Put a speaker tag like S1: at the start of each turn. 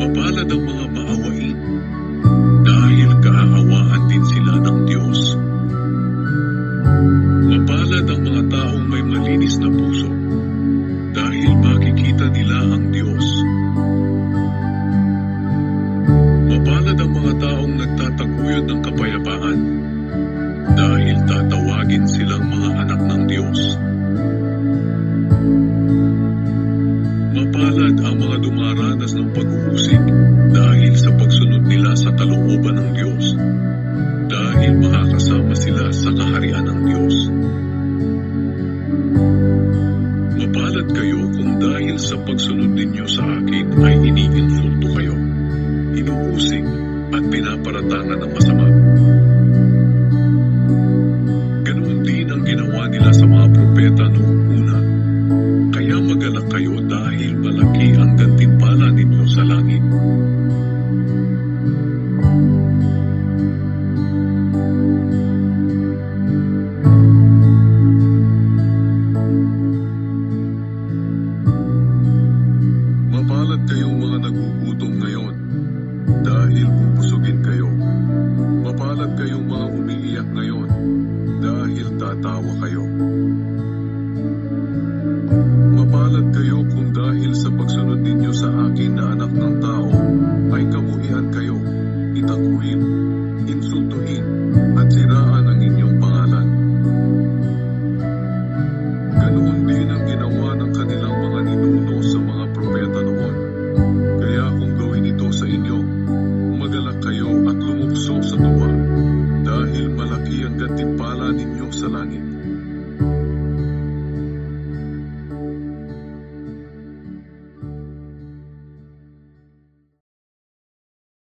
S1: Mapalad ang mga maawain, dahil kaaawaan din sila ng Diyos. Mapalad ang mga taong may malinis na puso, dahil makikita nila ang Diyos. Mapalad ang mga taong nagtataguyod ng kapayapaan, dahil tatawagin silang mga anak ng Diyos. Mapalad ang mga dumaranas ng pag-uusig, dahil sa pagsunod nila sa kalooban ng Diyos, dahil makakasama sila sa kaharian ng Diyos. Mapalad kayo kung dahil sa pagsunod ninyo sa akin ay iniinsulto kayo, inuusig at pinaparatangan ng masama. Ganoon din ang ginawa nila sa mga propeta noong una. Kaya magalak kayo dahil malaki ang gantimpala ninyo sa langit. Mapalad kayong mga nagugutom ngayon, dahil bubusugin kayo. Mapalad kayong mga umiiyak ngayon, dahil tatawa kayo.